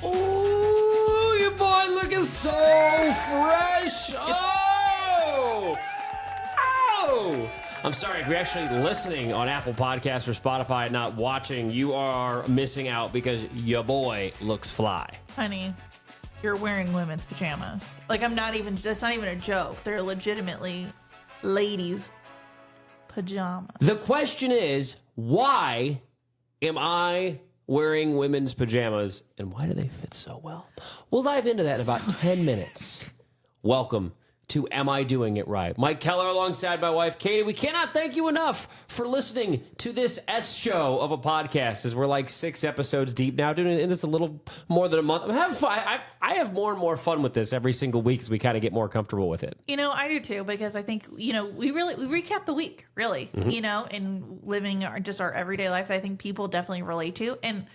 Oh, your boy looking so fresh. Oh. I'm sorry, if you're actually listening on Apple Podcasts or Spotify and not watching, you are missing out because your boy looks fly. Honey, you're wearing women's pajamas. Like, that's not even a joke. They're legitimately ladies' pajamas. The question is, why am I wearing women's pajamas, and why do they fit so well? We'll dive into that in about 10 minutes. Welcome to Am I Doing It Right? Mike Keller alongside my wife, Katie. We cannot thank you enough for listening to this S show of a podcast, as we're like 6 episodes deep now, doing this a little more than a month. I'm having fun. I have more and more fun with this every single week as we kind of get more comfortable with it. You know, I do too, because I think, we recap the week, really, and living our everyday life that I think people definitely relate to. And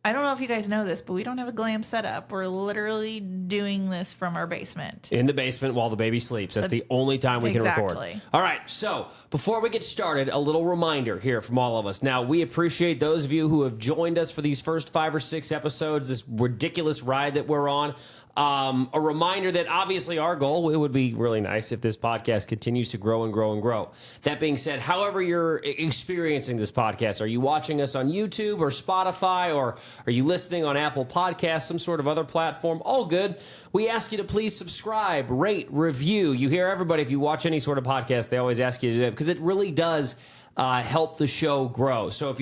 I don't know if you guys know this, but we don't have a glam setup. We're literally doing this from our basement. In the basement while the baby sleeps. That's the only time we can record. All right, so before we get started, a little reminder here from all of us. Now, we appreciate those of you who have joined us for these first 5 or 6 episodes, this ridiculous ride that we're on. A reminder that obviously our goal, it would be really nice if this podcast continues to grow and grow and grow. That being said, however you're experiencing this podcast, are you watching us on YouTube or Spotify, or are you listening on Apple Podcasts, some sort of other platform? All good. We ask you to please subscribe, rate, review. You hear everybody, if you watch any sort of podcast, they always ask you to do it because it really does help the show grow. So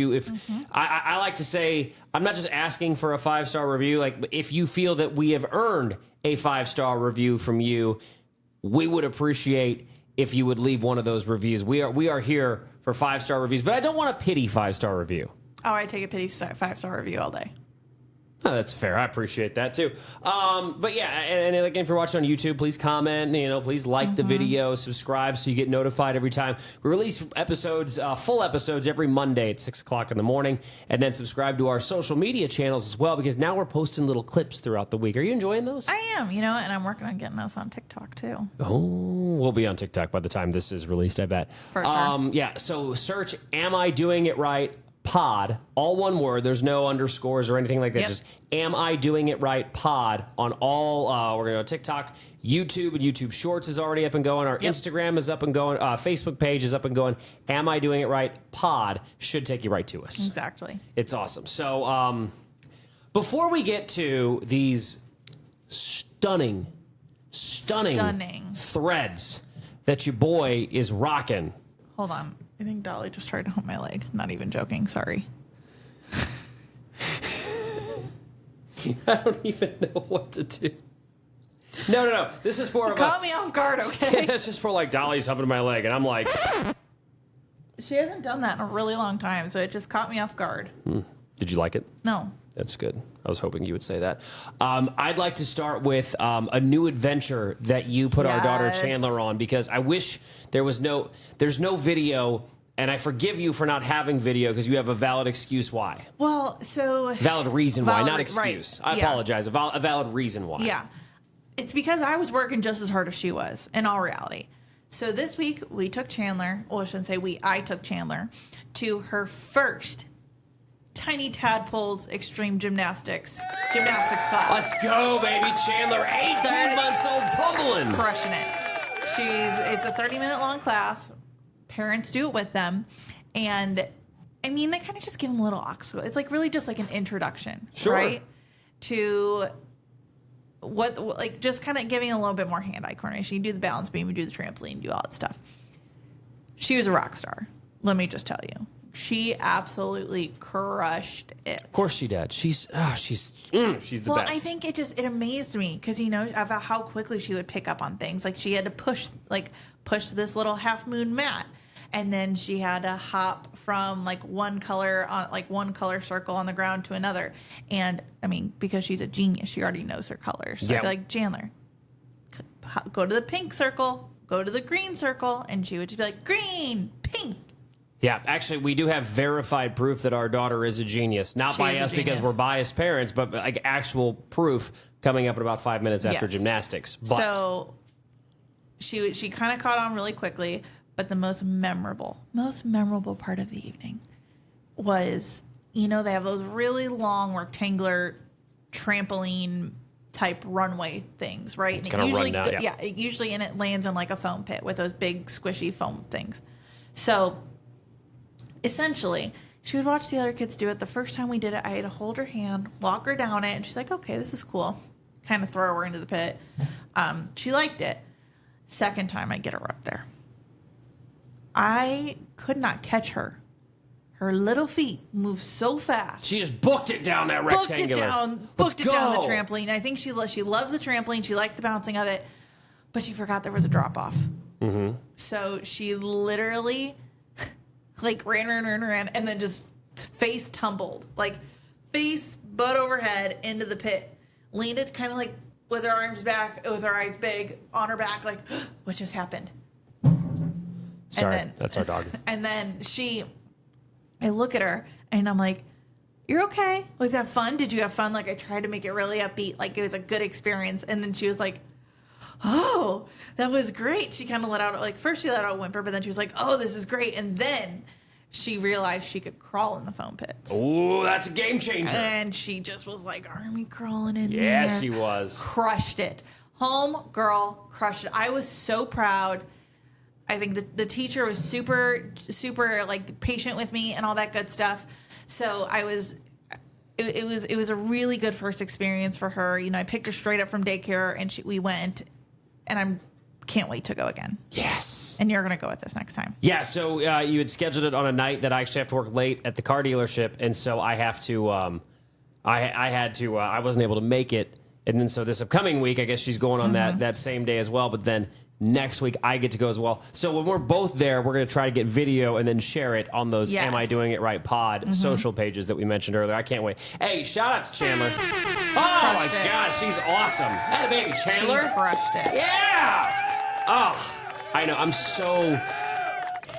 I like to say, I'm not just asking for a 5-star review. Like, if you feel that we have earned a 5-star review from you, we would appreciate if you would leave one of those reviews. We are here for 5-star reviews, but I don't want a pity 5-star review. Oh, I take a pity 5-star review all day. Oh, that's fair. I appreciate that too. But yeah, and again, if you're watching on YouTube, please comment. Please like the video, subscribe so you get notified every time we release episodes, full episodes every Monday at 6 o'clock in the morning, and then subscribe to our social media channels as well, because now we're posting little clips throughout the week. Are you enjoying those? I am. And I'm working on getting us on TikTok too. Oh, we'll be on TikTok by the time this is released, I bet. For sure. Yeah. So search "Am I Doing It Right?" Pod, all one word. There's no underscores or anything like that. Yep. Just "Am I Doing It Right?" Pod on all. We're going to go TikTok, YouTube, and YouTube Shorts is already up and going. Our Instagram is up and going. Facebook page is up and going. "Am I Doing It Right?" Pod should take you right to us. Exactly. It's awesome. So before we get to these stunning threads that your boy is rocking. Hold on. I think Dolly just tried to hump my leg. Not even joking. Sorry. I don't even know what to do. No. This is more of Caught me off guard, okay? It's just for like Dolly's humping my leg, and I'm like... She hasn't done that in a really long time, so it just caught me off guard. Did you like it? No. That's good. I was hoping you would say that. I'd like to start with a new adventure that you put our daughter Chandler on, because I wish there's no video, and I forgive you for not having video because you have a valid excuse why. Well, so... Valid reason why, not excuse. Right. I apologize. A valid reason why. Yeah. It's because I was working just as hard as she was, in all reality. So this week, we took Chandler, well, I shouldn't say I took Chandler to her first Tiny Tadpoles Extreme Gymnastics class. Let's go, baby. Chandler, 18 months old, tumbling. Crushing it. It's a 30-minute long class. Parents do it with them. And, I mean, they kind of just give them a little obstacle. It's like really just like an introduction, right? To just kind of giving a little bit more hand-eye coordination. You do the balance beam, you do the trampoline, you do all that stuff. She was a rock star. Let me just tell you. She absolutely crushed it. Of course she did. She's the best. Well, I think it amazed me because, about how quickly she would pick up on things. Like, she had to push this little half moon mat. And then she had to hop from one color circle on the ground to another. And I mean, because she's a genius, she already knows her colors. So I'd be like, Chandler, go to the pink circle, go to the green circle. And she would just be like, green, pink. Yeah, actually, we do have verified proof that our daughter is a genius. Not by us because we're biased parents, but like actual proof coming up in about 5 minutes after gymnastics. But so she kind of caught on really quickly. But the most memorable part of the evening was, they have those really long rectangular trampoline type runway things, right? And kind of run down, yeah. It usually and it lands in like a foam pit with those big squishy foam things. So essentially, she would watch the other kids do it. The first time we did it, I had to hold her hand, walk her down it, and she's like, okay, this is cool. Kind of throw her into the pit. She liked it. Second time I get her up there, I could not catch her. Her little feet moved so fast. She just booked it down that rectangular. Booked it down the trampoline. I think she loves the trampoline. She liked the bouncing of it, but she forgot there was a drop off. Mm-hmm. So she literally like ran, and then just face tumbled, like face butt overhead into the pit. Landed kind of like with her arms back, with her eyes big on her back, like what just happened? Sorry, that's our dog. And then I look at her and I'm like, you're okay? Was that fun? Did you have fun? Like I tried to make it really upbeat, like it was a good experience. And then she was like, oh, that was great. She kind of let out, like first she let out a whimper, but then she was like, oh, this is great. And then she realized she could crawl in the foam pits. Oh, that's a game changer. And she just was like, army crawling in there. Yeah, she was. Crushed it. Home girl crushed it. I was so proud. I think the teacher was super, super like patient with me and all that good stuff. So it was a really good first experience for her. You know, I picked her straight up from daycare and we went, and can't wait to go again. Yes. And you're going to go with us next time. Yeah, so you had scheduled it on a night that I actually have to work late at the car dealership, and so I have to, I wasn't able to make it. And then so this upcoming week, I guess she's going on that same day as well, but then next week I get to go as well. So when we're both there, we're going to try to get video and then share it on those Am I Doing It Right pod social pages that we mentioned earlier. I can't wait. Hey, shout out to Chandler. Oh my gosh, she's awesome. That baby Chandler. She crushed it. Yeah. Oh, I know.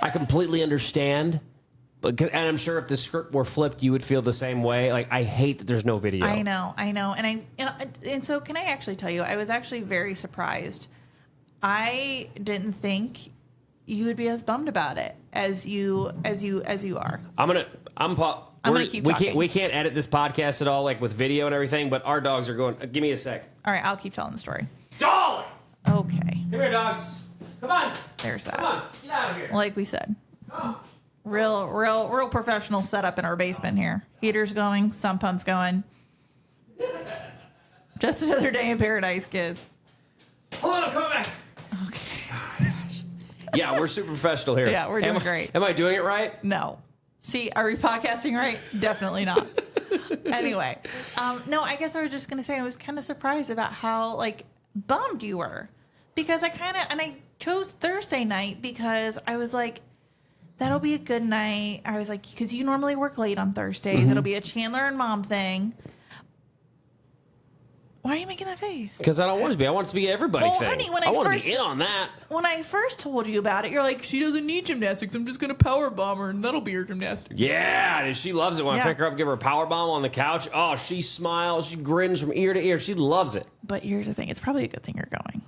I completely understand. And I'm sure if the script were flipped, you would feel the same way. Like, I hate that there's no video. I know. And so can I actually tell you, I was actually very surprised. I didn't think you would be as bummed about it as you are. I'm gonna keep talking. We can't edit this podcast at all, like with video and everything, but our dogs are going, give me a sec. All right, I'll keep telling the story. Dolly! Okay. Come here, dogs. Come on. There's that. Come on, get out of here. Like we said. Come on. Real professional setup in our basement here. Heaters going, sump pumps going. Just another day in paradise, kids. Hold on, I'm coming back. Okay. Yeah, we're super professional here. Yeah, we're doing great. Am I doing it right? No. See, are we podcasting right? Definitely not. Anyway, no, I guess I was just going to say I was kind of surprised about how, like, bummed you were. Because I chose Thursday night because I was like, that'll be a good night. I was like, because you normally work late on Thursdays. Mm-hmm. It'll be a Chandler and Mom thing. Why are you making that face? Because I don't want it to be. I want it to be everybody thing. Honey, I want to be in on that. When I first told you about it, you're like, she doesn't need gymnastics. I'm just going to power bomb her, and that'll be her gymnastics. Yeah, she loves it when I pick her up, give her a power bomb on the couch. Oh, she smiles. She grins from ear to ear. She loves it. But here's the thing. It's probably a good thing you're going.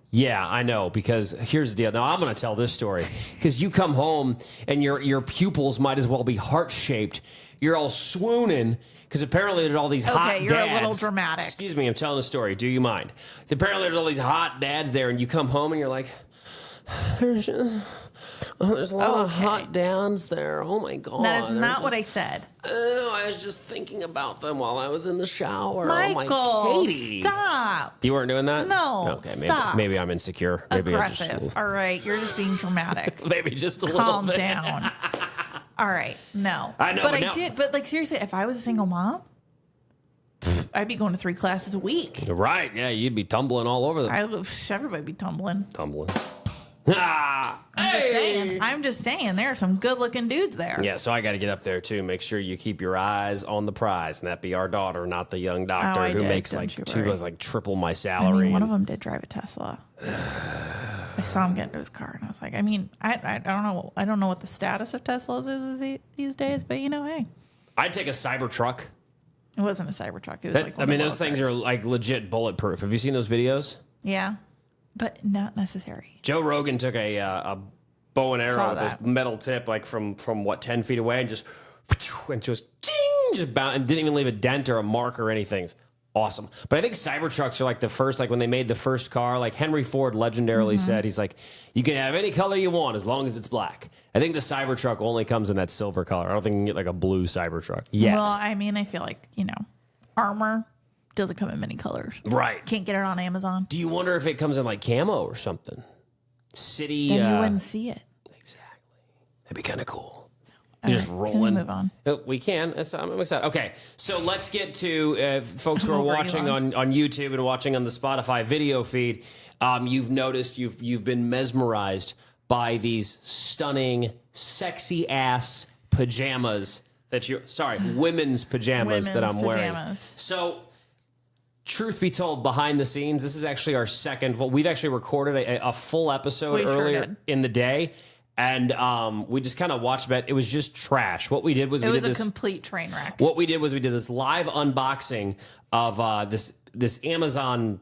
Yeah, I know, because here's the deal. Now, I'm going to tell this story. Because you come home, and your pupils might as well be heart-shaped. You're all swooning, because apparently there's all these hot dads. Okay, you're a little dramatic. Excuse me, I'm telling a story. Do you mind? Apparently there's all these hot dads there, and you come home, and you're like, there's a lot of hot dads there. Oh, my God. That is not what I said. Oh, I was just thinking about them while I was in the shower. Michael, oh, my Katie. Stop. You weren't doing that? No, okay, stop. Maybe I'm insecure. Maybe aggressive. All right, you're just being dramatic. Maybe just a little Calm bit. down. All right, no. I know, but I did. But like seriously, if I was a single mom, I'd be going to 3 classes a week. Right? Yeah, you'd be tumbling all over them. Everybody be tumbling. I'm just saying, there are some good-looking dudes there. Yeah, so I got to get up there too. Make sure you keep your eyes on the prize, and that be our daughter, not the young doctor who makes like triple my salary. I mean, one of them did drive a Tesla. I saw him get into his car, and I was like, I mean, I don't know. I don't know what the status of Teslas is these days, but you know, hey, I'd take a Cybertruck. It wasn't a Cybertruck. It was like I mean, those things are like legit bulletproof. Have you seen those videos? Yeah, but not necessary. Joe Rogan took a bow and arrow with this metal tip, like from what 10 feet away, and just just bounced and didn't even leave a dent or a mark or anything. Awesome. But I think Cybertrucks are like the first, like when they made the first car, like Henry Ford legendarily said, he's like, you can have any color you want as long as it's black. I think the Cybertruck only comes in that silver color. I don't think you can get like a blue Cybertruck yet. Well, I mean, I feel like, armor doesn't come in many colors. Right. Can't get it on Amazon. Do you wonder if it comes in like camo or something? City. Then you wouldn't see it. Exactly. That'd be kind of cool. You're just rolling. Can we move on? We can. I'm excited. Okay, so let's get to folks who are watching on YouTube and watching on the Spotify video feed. You've noticed you've been mesmerized by these stunning, sexy ass pajamas that women's pajamas that I'm wearing. So, truth be told, behind the scenes, this is actually our second. Well, we've actually recorded a full episode earlier in the day. And we just kind of watched it. It was just trash. What we did was it was a complete train wreck. What we did was we did this live unboxing of this Amazon.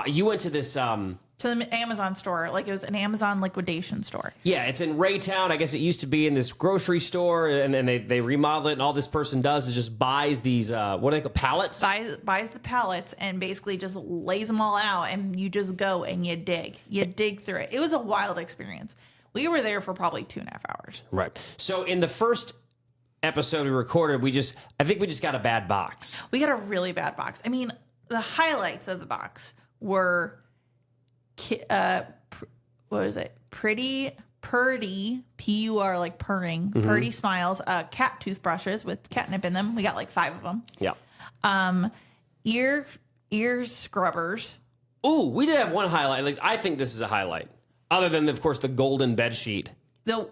You went to this to the Amazon store, like it was an Amazon liquidation store. Yeah, it's in Raytown. I guess it used to be in this grocery store, and then they remodel it. And all this person does is just buys these what do they call pallets? Buys the pallets and basically just lays them all out, and you just go and you dig through it. It was a wild experience. We were there for probably 2.5 hours. Right. So in the first episode we recorded, I think we just got a bad box. We got a really bad box. I mean, the highlights of the box were, what is it? Pretty, P-U-R, like purring, purdy smiles, cat toothbrushes with catnip in them. We got like 5 of them. Yeah. Ear scrubbers. Ooh, we did have one highlight. At least I think this is a highlight. Other than, of course, the golden bed sheet. It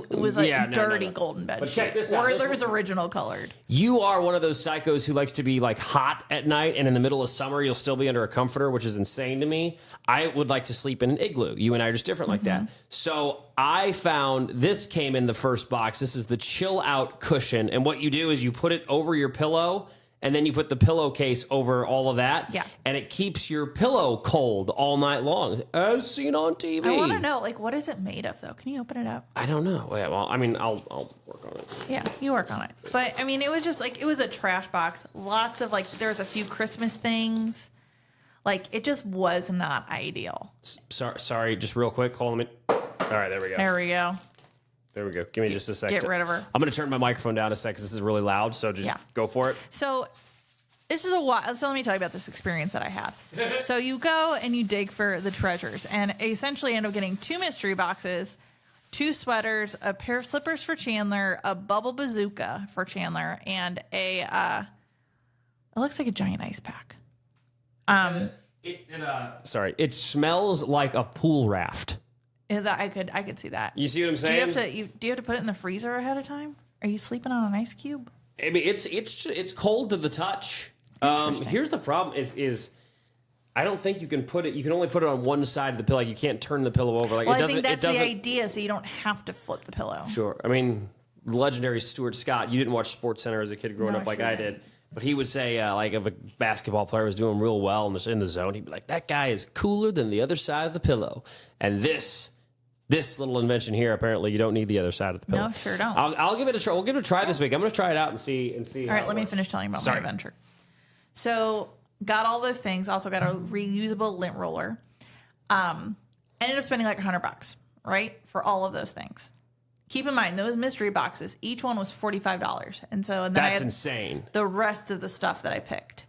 was like dirty golden bed sheet. Check this out. Or there was original colored. You are one of those psychos who likes to be like hot at night, and in the middle of summer, you'll still be under a comforter, which is insane to me. I would like to sleep in an igloo. You and I are just different like that. So I found this came in the first box. This is the chill out cushion. And what you do is you put it over your pillow, and then you put the pillowcase over all of that. Yeah. And it keeps your pillow cold all night long, as seen on TV. I want to know, like, what is it made of, though? Can you open it up? I don't know. Yeah, well, I mean, I'll work on it. Yeah, you work on it. But, I mean, it was just, like, it was a trash box. Lots of, like, there was a few Christmas things. Like, it just was not ideal. Sorry, just real quick. Hold on a minute. All right, there we go. There we go. There we go. Give me just a second. Get rid of her. I'm going to turn my microphone down a sec because this is really loud, so just go for it. So this is so let me tell you about this experience that I had. So you go and you dig for the treasures and essentially end up getting 2 mystery boxes, 2 sweaters, a pair of slippers for Chandler, a bubble bazooka for Chandler, and it looks like a giant ice pack. Sorry, it smells like a pool raft. I could see that. You see what I'm saying? Do you have to put it in the freezer ahead of time? Are you sleeping on an ice cube? I mean, it's cold to the touch. Here's the problem: is I don't think you can put it. You can only put it on one side of the pillow. You can't turn the pillow over. Like, well, I think that's the idea, so you don't have to flip the pillow. Sure. I mean, the legendary Stuart Scott. You didn't watch SportsCenter as a kid growing up like I did. But he would say, like, if a basketball player was doing real well in the zone, he'd be like, that guy is cooler than the other side of the pillow. And this little invention here, apparently, you don't need the other side of the pillow. No, sure don't. I'll give it a try. We'll give it a try this week. I'm going to try it out and see. All right, let me finish telling you about my adventure. So, got all those things. Also got a reusable lint roller. Ended up spending like $100, right, for all of those things. Keep in mind, those mystery boxes, each one was $45. And then that's insane. The rest of the stuff that I picked.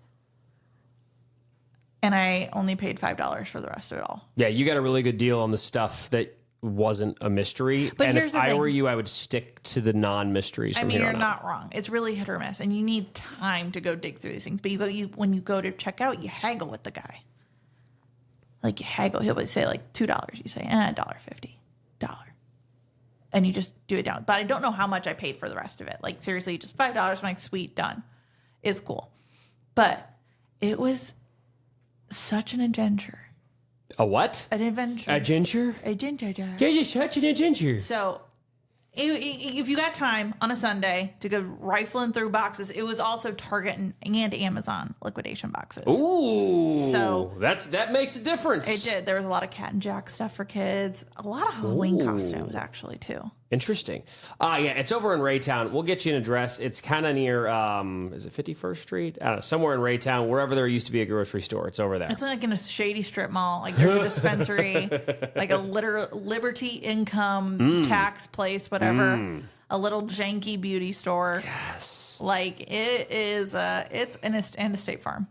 And I only paid $5 for the rest of it all. Yeah, you got a really good deal on the stuff that wasn't a mystery. But and here's if the I thing. were you, I would stick to the non-mysteries from here on out. You're not wrong. It's really hit or miss. And you need time to go dig through these things. But when you go to check out, you haggle with the guy. Like, you haggle. He'll say, like, $2. You say, $1.50. And you just do it down. But I don't know how much I paid for the rest of it. Like, seriously, just $5. I'm like, sweet, done. It's cool. But it was such an adventure. A what? An adventure. A adventure? A adventure. Yeah, just such an adventure. So, if you got time on a Sunday to go rifling through boxes, it was also Target and Amazon liquidation boxes. Ooh. So that makes a difference. It did. There was a lot of Cat and Jack stuff for kids. A lot of Halloween costumes, actually, too. Interesting. Yeah, it's over in Raytown. We'll get you an address. It's kind of near, is it 51st Street? I don't know, somewhere in Raytown, wherever there used to be a grocery store. It's over there. It's like in a shady strip mall. Like there's a dispensary, like a Liberty Income tax place, whatever. A little janky beauty store. Yes. Like it is, and a State Farm.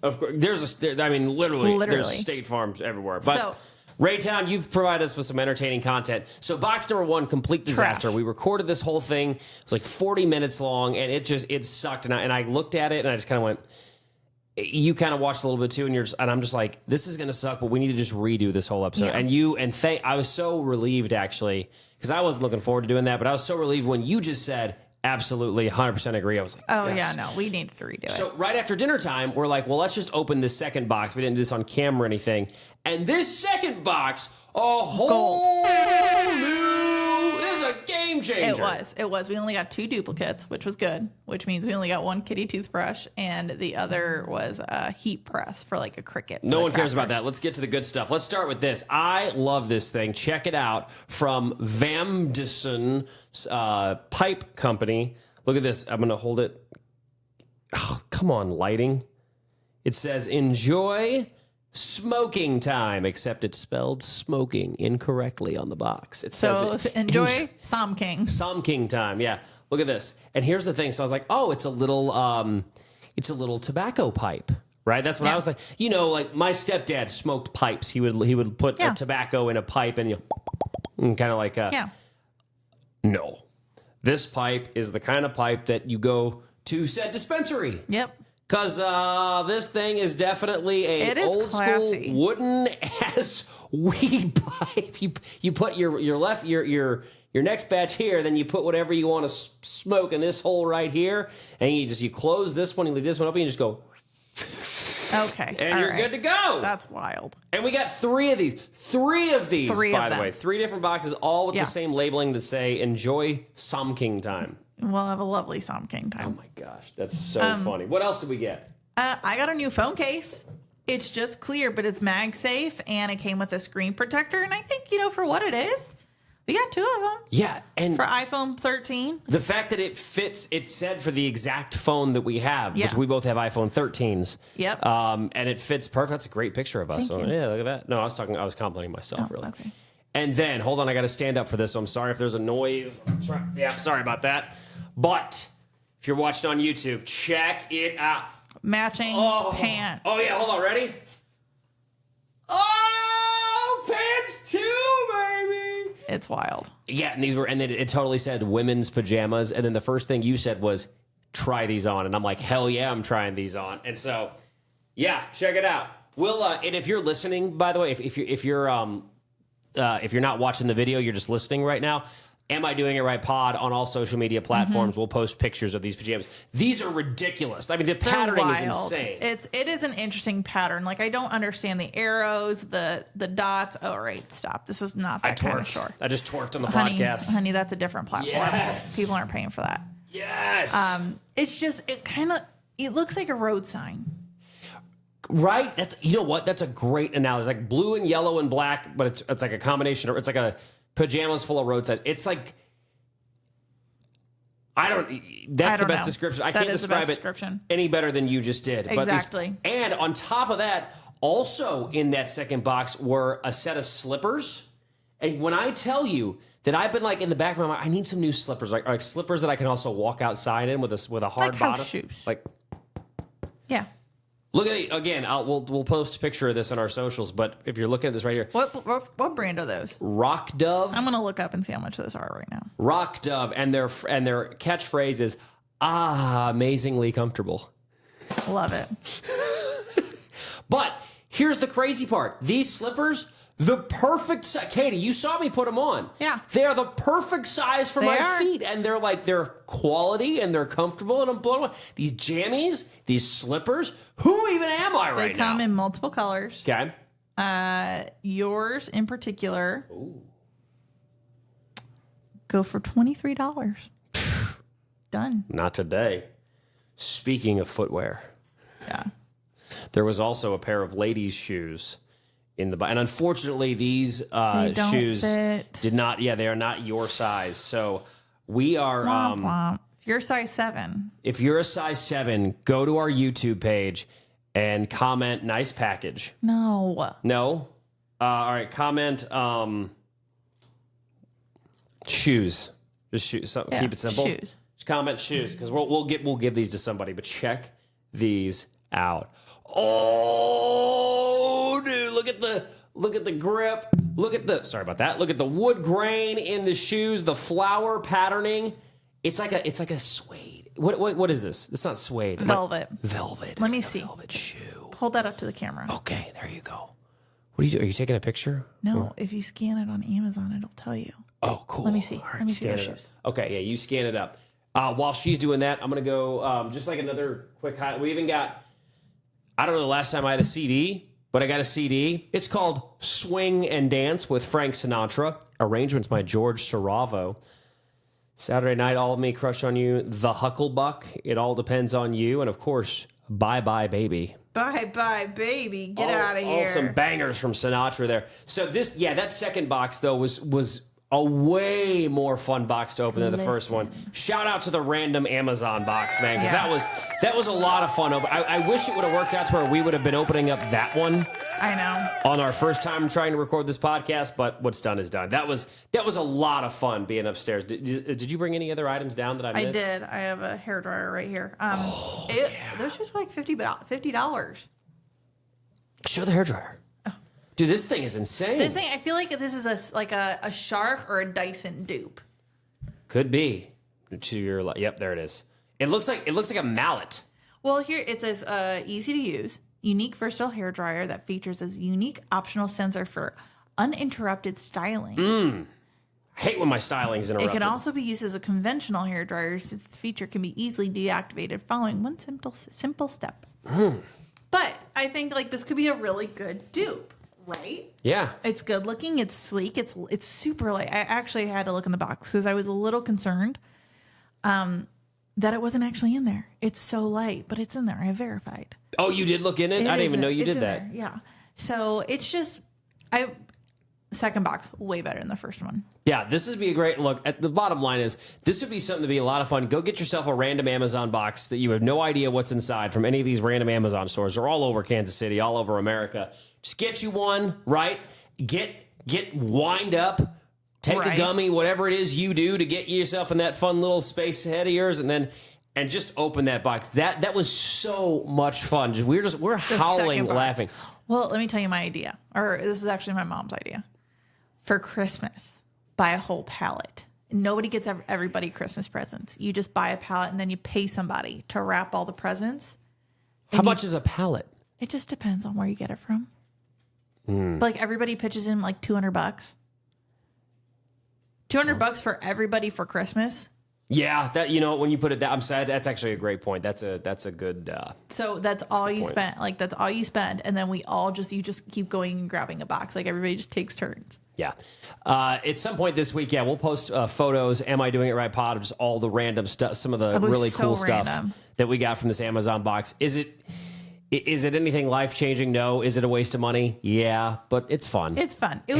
Of course, literally, there's State Farms everywhere. But Raytown, you've provided us with some entertaining content. So box number 1, complete disaster. Trash. We recorded this whole thing. It was like 40 minutes long, and it sucked. And I looked at it, and I just kind of went, you kind of watched a little bit too, and I'm just like, this is going to suck, but we need to just redo this whole episode. Yeah. I was so relieved, actually, because I wasn't looking forward to doing that, but I was so relieved when you just said, absolutely, 100% agree. I was like, oh, yes. yeah, no, we needed to redo it. So right after dinner time, we're like, well, let's just open this second box. We didn't do this on camera or anything. And this second box, a whole new, this is a game changer. It was. We only got 2 duplicates, which was good, which means we only got 1 kitty toothbrush, and the other was a heat press for like a Cricut. No one cares about that. Let's get to the good stuff. Let's start with this. I love this thing. Check it out from Vamdison Pipe Company. Look at this. I'm going to hold it. Oh, come on, lighting. It says, enjoy smoking time, except it's spelled smoking incorrectly on the box. It says enjoy Somking time. Yeah. Look at this. And here's the thing. So I was like, oh, it's a little tobacco pipe. Right? That's what I was like. You know, like my stepdad smoked pipes. He would put a tobacco in a pipe and kind of like No. This pipe is the kind of pipe that you go to said dispensary. Yep. Because this thing is definitely a old classy. School wooden ass weed pipe. You put your next batch here, then you put whatever you want to smoke in this hole right here, and you close this one, you leave this one open, and you just go. Okay. And you're good to go. That's wild. And we got 3 of these. 3 of these, by the way. 3 different boxes, all with the same labeling that say, enjoy Somking time. We'll have a lovely Somking time. Oh my gosh, that's so funny. What else did we get? I got a new phone case. It's just clear, but it's MagSafe, and it came with a screen protector. And I think, for what it is, we got 2 of them. Yeah, and for iPhone 13. The fact that it fits, it said for the exact phone that we have, which we both have iPhone 13s. Yep. And it fits perfect. That's a great picture of us. Thank you. Yeah, look at that. No, I was complimenting myself, really. Okay. And then, hold on, I got to stand up for this, so I'm sorry if there's a noise. Yeah, sorry about that. But if you're watching on YouTube, check it out. Matching pants. Oh, yeah, hold on, ready? Oh, pants too, baby. It's wild. Yeah, and then it totally said women's pajamas, and then the first thing you said was, try these on, and I'm like, hell yeah, I'm trying these on. And so, yeah, check it out. We'll and if you're listening, by the way, if you're not watching the video, you're just listening right now. Am I Doing It Right Pod on all social media platforms? We'll post pictures of these pajamas. These are ridiculous. I mean, the patterning is insane. It is an interesting pattern. Like, I don't understand the arrows, the dots. Oh, right, stop. This is not that kind of store. I just twerked on the podcast. podcast. Honey, that's a different platform. Yes. People aren't paying for that. Yes. It's just, it looks like a road sign. Right? You know what? That's a great analogy. Like blue and yellow and black, but it's like a combination. It's like a pajamas full of road signs. It's like, that's the best description. I can't describe it any better than you just did. Exactly. And on top of that, also in that second box were a set of slippers. And when I tell you that I've been like in the back of my mind, I need some new slippers, like slippers that I can also walk outside in with a hard bottom. House shoes. Like, yeah. Look at it again. We'll post a picture of this on our socials. But if you're looking at this right here, what brand are those? Rock Dove. I'm gonna look up and see how much those are right now. Rock Dove, and their catchphrase is amazingly comfortable. Love it. But here's the crazy part: these slippers, the perfect size. Katie, you saw me put them on. Yeah, they are the perfect size for my feet, and they're quality and they're comfortable, and I'm blown away. These jammies, these slippers. Who even am I right now? They come in multiple colors. Okay. Yours in particular. Ooh. Go for $23. Done. Not today. Speaking of footwear. Yeah. There was also a pair of ladies' shoes in the box. And unfortunately, these shoes did not. Yeah, they are not your size. So we are. Womp womp. If you're size 7. If you're a size 7, go to our YouTube page and comment "nice package." No. No. All right. Comment shoes. Just shoes. So, keep it simple. Shoes. Just comment shoes because we'll give these to somebody. But check these out. Oh, dude! Look at the grip. Look at the Look at the wood grain in the shoes. The flower patterning. It's like a suede. What is this? It's not suede. Velvet. Velvet. Let me see. Velvet shoe. Hold that up to the camera. Okay, there you go. What are you doing? Are you taking a picture? No, if you scan it on Amazon, it'll tell you. Oh, cool. Let me see. Right, Let me see those shoes. Okay, yeah, you scan it up. While she's doing that, I'm going to go just like another quick highlight. We even got, I don't know the last time I had a CD, but I got a CD. It's called Swing and Dance with Frank Sinatra. Arrangements by George Saravo. Saturday Night, All of Me, Crush on You, The Hucklebuck, It All Depends on You, and of course, Bye Bye Baby. Bye Bye Baby, get out of here. All some bangers from Sinatra there. So that second box though was a way more fun box to open than the first one. Shout out to the random Amazon box, man, because that was a lot of fun. I wish it would have worked out to where we would have been opening up that one. I know. On our first time trying to record this podcast, but what's done is done. That was a lot of fun being upstairs. Did you bring any other items down that I missed? I did. I have a hairdryer right here. Those just like $50. Show the hairdryer. Oh. Dude, this thing is insane. This thing, I feel like this is a Sharf or a Dyson dupe. Could be. To your yep, there it is. It looks like a mallet. Well, here it says easy to use. Unique versatile hairdryer that features a unique optional sensor for uninterrupted styling. I hate when my styling is interrupted. It can also be used as a conventional hairdryer since the feature can be easily deactivated following one simple step. But I think like this could be a really good dupe, right? Yeah. It's good looking. It's sleek. It's super light. I actually had to look in the box because I was a little concerned that it wasn't actually in there. It's so light, but it's in there. I verified. Oh, you did look in it? I didn't even know you did that. There, yeah. So it's just, second box, way better than the first one. Yeah, this would be a great look. At the bottom line is, this would be something to be a lot of fun. Go get yourself a random Amazon box that you have no idea what's inside from any of these random Amazon stores. They're all over Kansas City, all over America. Just get you one, right? Get wind up. Take a gummy, whatever it is you do to get yourself in that fun little space ahead of yours, and just open that box. That was so much fun. We're howling, laughing. Well, let me tell you my idea. Or this is actually my mom's idea. For Christmas, buy a whole pallet. Nobody gets everybody Christmas presents. You just buy a pallet and then you pay somebody to wrap all the presents. How much is a pallet? It just depends on where you get it from. But like everybody pitches in like $200. $200 for everybody for Christmas. Yeah, that when you put it that, I'm sad. That's actually a great point. That's a good. So that's all you spend. Like that's all you spend, and then you just keep going and grabbing a box. Like everybody just takes turns. Yeah. At some point this week, we'll post photos. Am I doing it right, Pod? Of just all the random stuff, some of the really cool stuff that we got from this Amazon box. Is it anything life changing? No. Is it a waste of money? Yeah, but it's fun. It's fun. It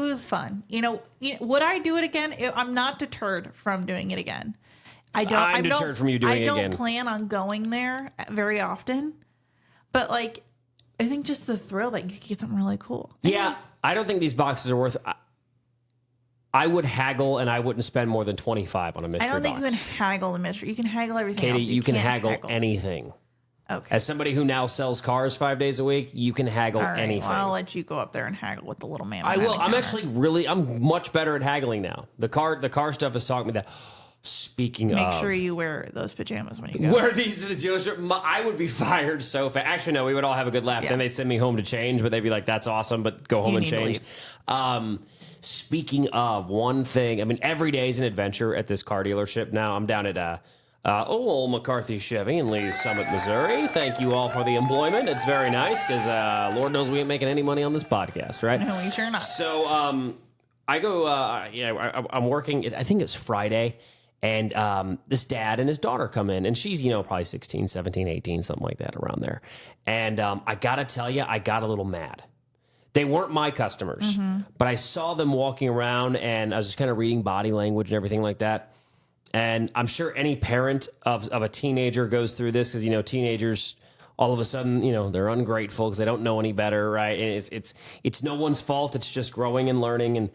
was fun. Would I do it again? I'm not deterred from doing it again. I'm deterred from you doing it again. I don't plan on going there very often, but like, I think just the thrill that you get something really cool. I don't think these boxes are worth. I would haggle, and I wouldn't spend more than $25 on a mystery box. I don't think you can haggle the mystery. You can haggle everything Katie, else. you can haggle anything. Okay. As somebody who now sells cars 5 days a week, you can haggle anything. Well, I'll let you go up there and haggle with the little man. I will. I'm much better at haggling now. The car stuff is talking me that. Speaking of, make sure you wear those pajamas when you go. Wear these to the dealership. I would be fired so fast. Actually, no, we would all have a good laugh. Then they'd send me home to change, but they'd be like, "That's awesome," but go home and change. Speaking of, one thing, I mean, every day is an adventure at this car dealership. Now I'm down at old McCarthy Chevy in Lee's Summit, Missouri. Thank you all for the employment. It's very nice because Lord knows we ain't making any money on this podcast, right? No, we sure not. So I go. I'm working. I think it's Friday. And this dad and his daughter come in, and she's, probably 16, 17, 18, something like that around there. And I got to tell you, I got a little mad. They weren't my customers, but I saw them walking around, and I was just kind of reading body language and everything like that. And I'm sure any parent of a teenager goes through this because, teenagers, all of a sudden, they're ungrateful because they don't know any better, right? And it's no one's fault. It's just growing and learning.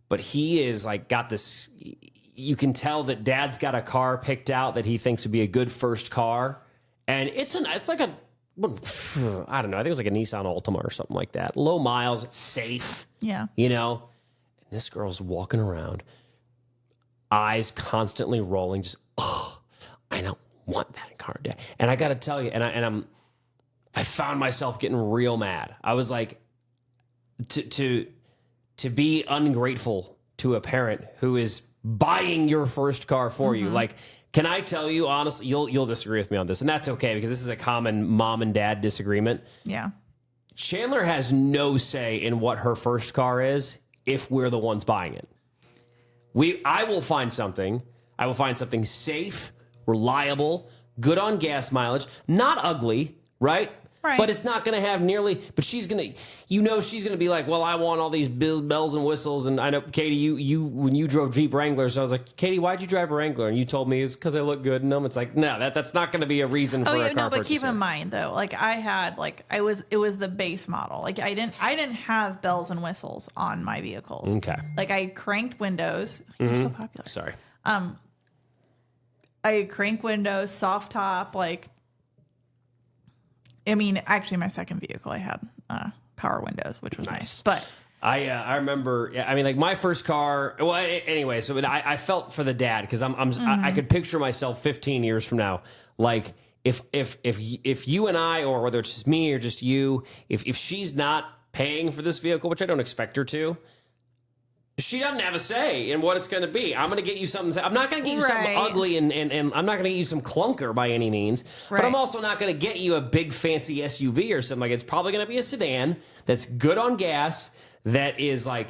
But he is like got this. You can tell that Dad's got a car picked out that he thinks would be a good first car, and it's like a. I don't know. I think it was like a Nissan Altima or something like that. Low miles. It's safe. Yeah. And this girl's walking around, eyes constantly rolling, just, I don't want that car, Dad. And I got to tell you, I found myself getting real mad. I was like, to be ungrateful to a parent who is buying your first car for you, like. Can I tell you, honestly, you'll disagree with me on this, and that's okay because this is a common mom and dad disagreement. Yeah. Chandler has no say in what her first car is if we're the ones buying it. I will find something. I will find something safe, reliable, good on gas mileage, not ugly, right? Right. But it's not going to have nearly. But she's going to, she's going to be like, well, I want all these bells and whistles. And I know, Katie, you when you drove Jeep Wranglers, I was like, Katie, why'd you drive a Wrangler? And you told me it's because I look good in them. It's like, no, that's not going to be a reason for a car but purchaser. keep in mind though, like it was the base model. Like I didn't have bells and whistles on my vehicles. Okay. Like I cranked windows. You're so popular. Sorry. I crank windows, soft top, like. I mean, actually, my second vehicle, I had power windows, which was nice. But I remember, I mean, like my first car. Well, anyway, so I felt for the dad because I could picture myself 15 years from now, like if you and I, or whether it's just me or just you, if she's not paying for this vehicle, which I don't expect her to. She doesn't have a say in what it's going to be. I'm going to get you something. I'm not going to get you something ugly, and I'm not going to get you some clunker by any means. Right. But I'm also not going to get you a big fancy SUV or something. Like it's probably going to be a sedan that's good on gas. That is like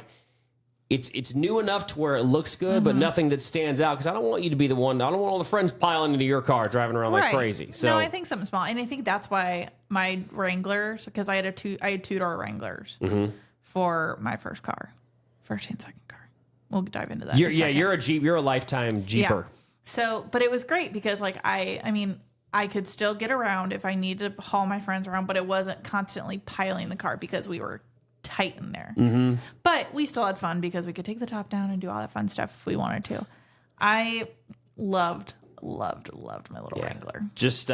it's new enough to where it looks good, but nothing that stands out. Because I don't want you to be the one. I don't want all the friends piling into your car, driving around like crazy. So no, I think something small, and I think that's why my Wranglers, because I had two-door Wranglers for my first car. First and second car. We'll dive into that. You're a Jeep. You're a lifetime Jeeper. Yeah. So, but it was great because, like, I mean, I could still get around if I needed to haul my friends around, but it wasn't constantly piling the car because we were tight in there. Mm-hmm. But we still had fun because we could take the top down and do all that fun stuff if we wanted to. I loved my little Wrangler. Just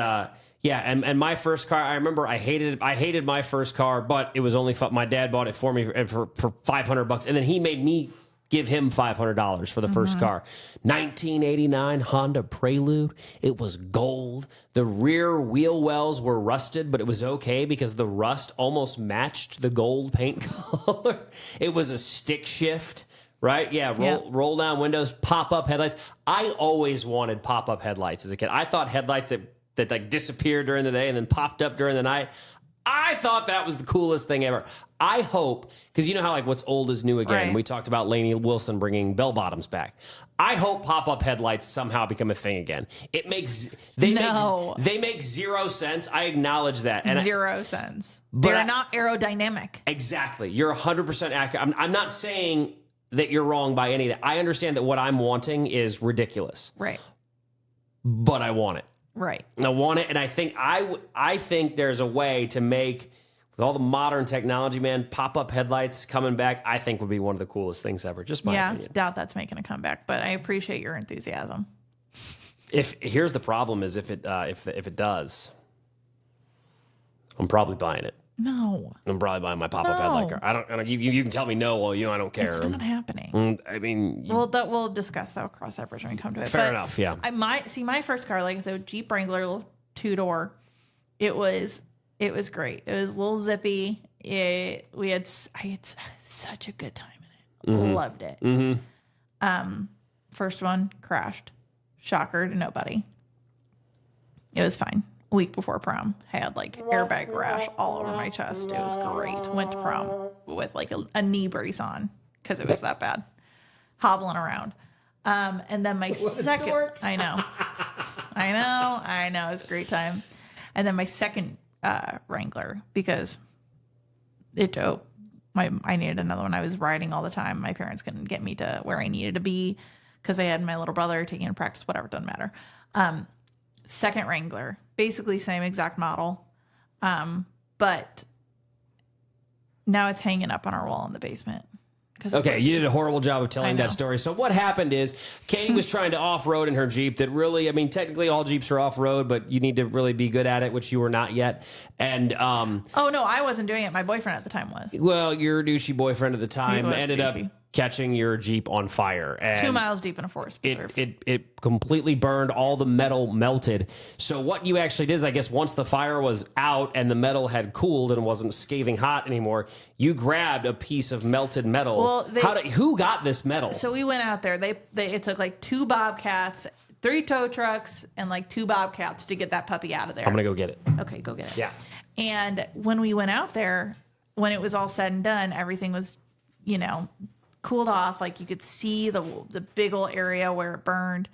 and my first car, I remember I hated my first car, but it was only my dad bought it for me for $500, and then he made me give him $500 for the first car. 1989 Honda Prelude. It was gold. The rear wheel wells were rusted, but it was okay because the rust almost matched the gold paint color. It was a stick shift. Right? Yeah. Roll down windows, pop up headlights. I always wanted pop up headlights as a kid. I thought headlights that like disappeared during the day and then popped up during the night. I thought that was the coolest thing ever. I hope, because you know how like what's old is new again. Right. We talked about Lainey Wilson bringing bell bottoms back. I hope pop-up headlights somehow become a thing again. They make zero sense. I acknowledge that. And zero sense. They're not aerodynamic. Exactly. You're 100% accurate. I'm not saying that you're wrong by any of that. I understand that what I'm wanting is ridiculous. Right. But I want it. Right. I want it, and I think there's a way to make, with all the modern technology, man, pop-up headlights coming back, I think would be one of the coolest things ever. Just my opinion. Yeah, doubt that's making a comeback, but I appreciate your enthusiasm. Here's the problem: is if it does, I'm probably buying it. No. I'm probably buying my pop-up headlight car. I don't. You can tell me no. Well, I don't care. It's not happening. I mean, we'll discuss that. We'll cross that bridge when we come to it. Fair enough. Yeah. My first car, like I said, Jeep Wrangler, 2-door. It was great. It was a little zippy. I had such a good time in it. Mm-hmm. Loved it. Mm-hmm. First one crashed. Shocker to nobody. It was fine. A week before prom, had like airbag rash all over my chest. It was great. Went to prom with like a knee brace on because it was that bad, hobbling around. And then my second, I know, it was a great time. And then my second Wrangler, because it I needed another one. I was riding all the time. My parents couldn't get me to where I needed to be because I had my little brother taking in practice, whatever, doesn't matter. Second Wrangler, basically same exact model. But now it's hanging up on our wall in the basement. Okay, you did a horrible job of telling that story. So what happened is Katie was trying to off-road in her Jeep that really, I mean, technically all Jeeps are off-road, but you need to really be good at it, which you were not yet. And oh, no, I wasn't doing it. My boyfriend at the time was. Well, your douchey boyfriend at the time ended up catching your Jeep on fire. And 2 miles deep in a forest preserve. It completely burned. All the metal melted. So what you actually did is, I guess, once the fire was out and the metal had cooled and wasn't scathing hot anymore, you grabbed a piece of melted metal. Well, who got this metal? So we went out there. It took like 2 Bobcats, 3 tow trucks, and like 2 Bobcats to get that puppy out of there. I'm going to go get it. Okay, go get it. Yeah. And when we went out there, when it was all said and done, everything was, cooled off. Like you could see the big old area where it burned.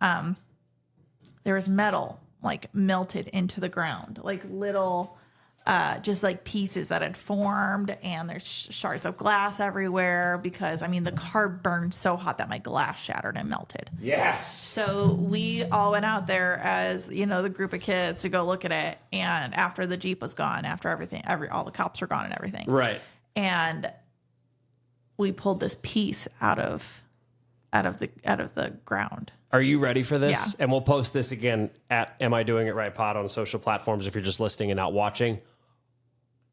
There was metal like melted into the ground, like little, just like pieces that had formed, and there's shards of glass everywhere because the car burned so hot that my glass shattered and melted. Yes. So we all went out there as, the group of kids to go look at it. And after the Jeep was gone, after everything, all the cops were gone and everything. Right. And we pulled this piece out of the ground. Are you ready for this? Yeah. And we'll post this again at Am I Doing It Right Pod on social platforms if you're just listening and not watching.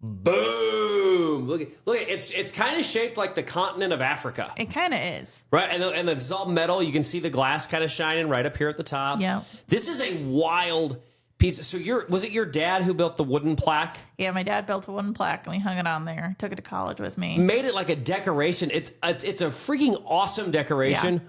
Boom! Look at it's kind of shaped like the continent of Africa. It kind of is. Right, and it's all metal. You can see the glass kind of shining right up here at the top. Yeah. This is a wild piece. So was it your dad who built the wooden plaque? Yeah, my dad built a wooden plaque and we hung it on there. Took it to college with me. Made it like a decoration. It's a freaking awesome decoration. Yeah.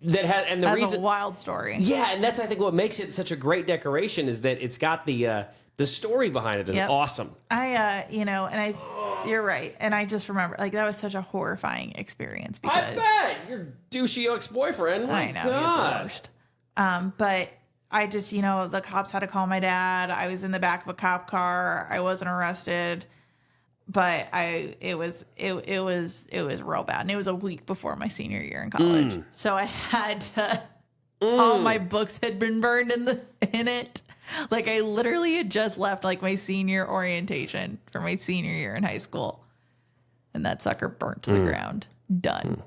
That has, and the That's reason, a wild story. Yeah, and that's, I think, what makes it such a great decoration is that it's got the story behind it is awesome. You're right. And I just remember, like, that was such a horrifying experience because I bet your douchey ex-boyfriend. I know, he was the worst. But I just, the cops had to call my dad. I was in the back of a cop car. I wasn't arrested. But it was real bad, and it was a week before my senior year in college. So I had to. All my books had been burned in it. Like I literally had just left like my senior orientation for my senior year in high school, and that sucker burnt to the ground. Done.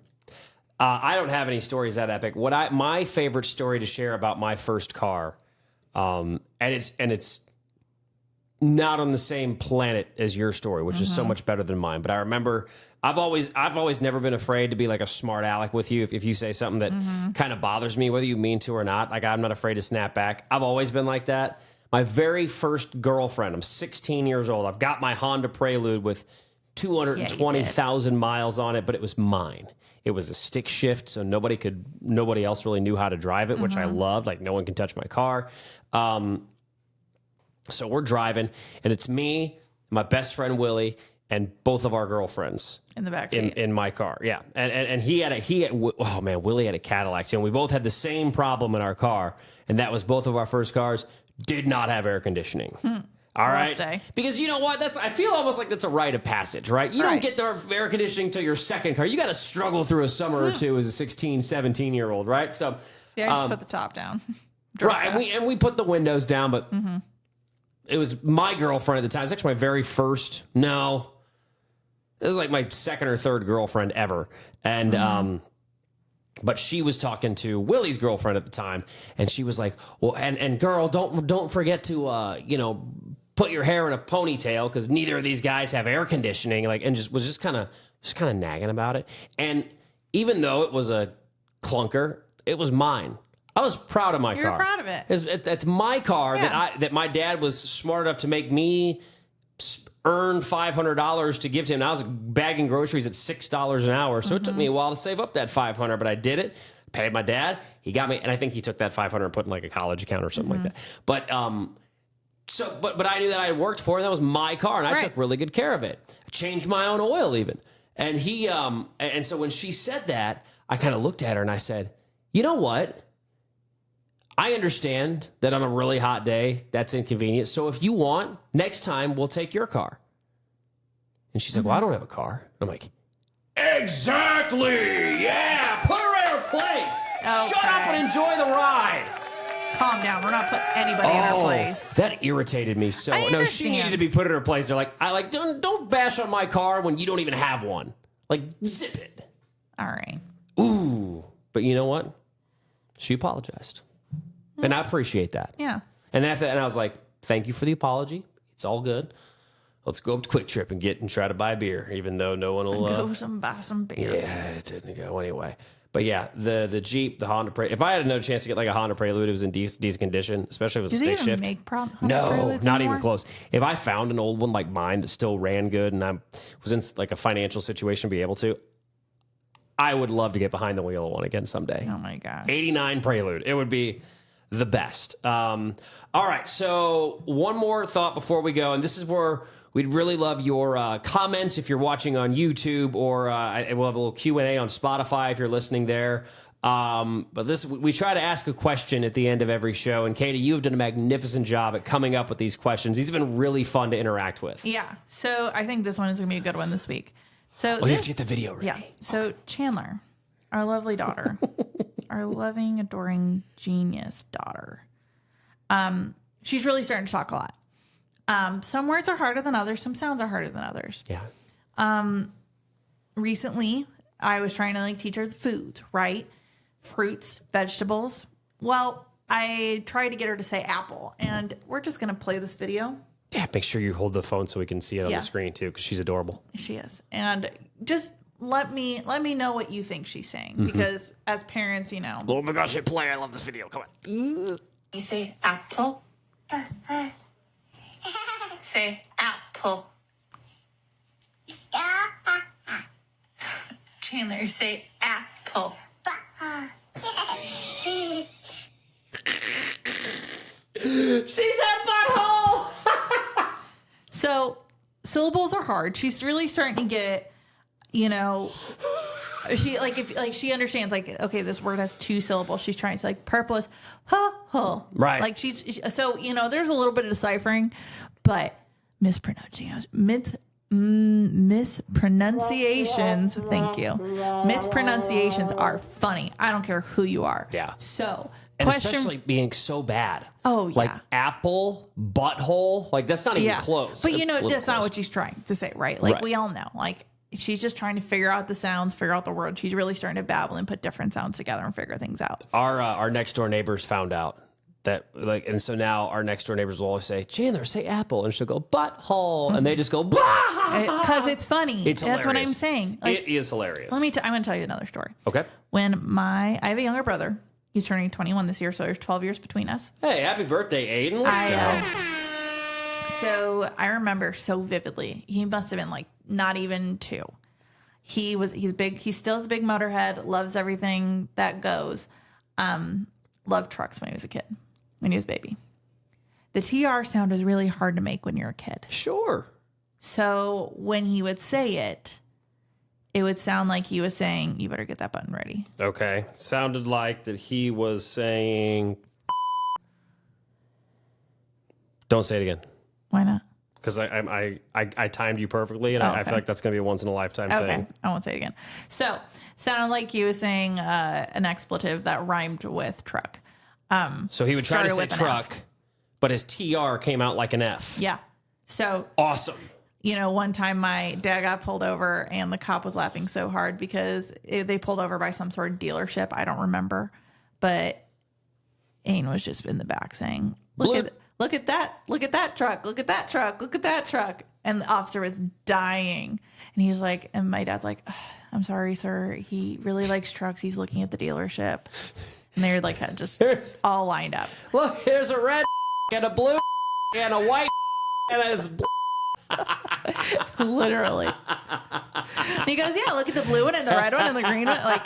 I don't have any stories that epic. My favorite story to share about my first car, and it's not on the same planet as your story, which is so much better than mine. But I remember I've always never been afraid to be like a smart aleck with you. If you say something that kind of bothers me, whether you mean to or not, like I'm not afraid to snap back. I've always been like that. My very first girlfriend, I'm 16 years old. I've got my Honda Prelude with 220,000 miles on it, but it was mine. It was a stick shift, so nobody else really knew how to drive it, which I loved. Like no one can touch my car. So we're driving, and it's me, my best friend Willie, and both of our girlfriends in the backseat in my car. Yeah, and Willie had a Cadillac too, and we both had the same problem in our car, and that was both of our first cars did not have air conditioning. All right, day. Because you know what? I feel almost like that's a rite of passage, right? You don't get the air conditioning till your second car. You got to struggle through a summer or two as a 16, 17-year-old, right? So I just put the top down. Right, and we put the windows down, but it was my girlfriend at the time. It's actually my very first. No, this is like my second or third girlfriend ever, and but she was talking to Willie's girlfriend at the time, and she was like, "Well, and girl, don't forget to put your hair in a ponytail because neither of these guys have air conditioning." Like, and was just kind of nagging about it. And even though it was a clunker, it was mine. I was proud of my car. You were proud of it. It's my car that my dad was smart enough to make me earn $500 to give to him. And I was bagging groceries at $6 an hour, so it took me a while to save up that $500, but I did it. Paid my dad. He got me, and I think he took that $500 and put in like a college account or something like that. But but I knew that I had worked for it, and that was my car, and I took really good care of it. I changed my own oil even. And he and so when she said that, I kind of looked at her and I said, "You know what? I understand that on a really hot day, that's inconvenient. So if you want, next time we'll take your car." And she's like, well, I don't have a car. I'm like, exactly. Yeah. Put her in her place. Okay. Shut up and enjoy the ride. Calm down. We're not putting anybody in her place. That irritated me so. No, she needed to be put in her place. They're like, don't bash on my car when you don't even have one. Like, zip it. All right. Ooh. But you know what? She apologized. And I appreciate that. Yeah. And I was like, thank you for the apology. It's all good. Let's go up to Quick Trip and try to buy beer, even though no one will buy some beer. Yeah, it didn't go anyway. But yeah, the Jeep, the Honda Prelude. If I had another chance to get like a Honda Prelude, it was in decent condition, especially if it was a stay shift. Make Honda no, Preludes not anymore? even close. If I found an old one like mine that still ran good and I was in like a financial situation to be able to, I would love to get behind the wheel of one again someday. Oh my gosh. 89 Prelude. It would be the best. All right. So one more thought before we go. And this is where we'd really love your comments if you're watching on YouTube, or we'll have a little Q&A on Spotify if you're listening there. But we try to ask a question at the end of every show. And Katie, you've done a magnificent job at coming up with these questions. These have been really fun to interact with. Yeah. So I think this one is going to be a good one this week. So you have to get the video ready. Yeah. So Chandler, our lovely daughter, our loving, adoring, genius daughter, she's really starting to talk a lot. Some words are harder than others. Some sounds are harder than others. Yeah. Recently, I was trying to teach her the foods, right? Fruits, vegetables. Well, I tried to get her to say apple, and we're just going to play this video. Yeah, make sure you hold the phone so we can see it on the screen too, because she's adorable. She is. And just let me know what you think she's saying, because as parents, Oh my gosh, hit play. I love this video. Come on. You say apple. Say apple. Chandler, say apple. She said butthole. So syllables are hard. She's really starting to get, she if she understands okay, this word has 2 syllables. She's trying to purple is ho. Right. So there's a little bit of deciphering, but mispronunciations. Thank you. Mispronunciations are funny. I don't care who you are. Yeah. So and especially being so bad. Oh, yeah. Like apple, butthole. That's not even close. But that's not what she's trying to say, right? Right. We all know. She's just trying to figure out the sounds, figure out the word. She's really starting to babble and put different sounds together and figure things out. Our next door neighbors found out that and so now our next door neighbors will always say, Chandler, say apple, and she'll go butthole, and they just go blah, because it's funny. It's hilarious. That's what I'm saying. It is hilarious. I'm going to tell you another story. Okay. When I have a younger brother. He's turning 21 this year, so there's 12 years between us. Hey, happy birthday, Aiden. Let's go. So I remember so vividly. He must have been not even 2. He's big. He still has a big motorhead. Loves everything that goes. Loved trucks when he was a kid. When he was a baby. The TR sound is really hard to make when you're a kid. Sure. So when he would say it, it would sound like he was saying, you better get that button ready. Okay. Sounded like that he was saying... Don't say it again. Why not? Because I timed you perfectly, and I feel like that's going to be a once-in-a-lifetime thing. Okay, I won't say it again. So, sounded like he was saying an expletive that rhymed with truck. So he would try to say truck, but his TR came out like an F. Yeah. So... Awesome. One time my dad got pulled over and the cop was laughing so hard because they pulled over by some sort of dealership. I don't remember. But Aiden was just in the back saying, look at that truck. Look at that truck. Look at that truck. And the officer was dying. And he's like, and my dad's like, I'm sorry, sir. He really likes trucks. He's looking at the dealership. And they're just all lined up. Look, here's a red and a blue and a white and a literally. And he goes, yeah, look at the blue one and the red one and the green one.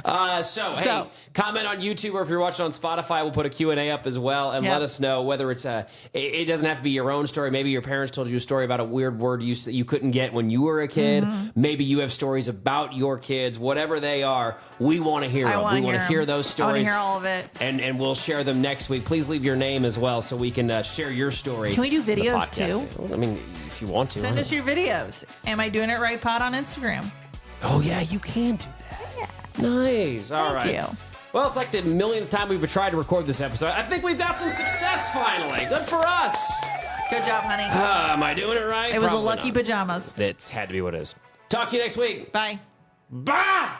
Hey, comment on YouTube, or if you're watching on Spotify, we'll put a Q&A up as well, and let us know whether it's it doesn't have to be your own story. Maybe your parents told you a story about a weird word you couldn't get when you were a kid. Maybe you have stories about your kids. Whatever they are, we want to hear them. We want to hear those stories. I want to hear all of it. And we'll share them next week. Please leave your name as well so we can share your story. Can we do videos too? I mean, if you want to. Send us your videos. Am I doing it right, Pod, on Instagram? Oh, yeah, you can do that. Yeah. Nice. All right. Thank you. Well, it's like the millionth time we've tried to record this episode. I think we've got some success finally. Good for us. Good job, honey. Am I doing it right? It was a lucky pajamas. It's had to be what it is. Talk to you next week. Bye. Bye.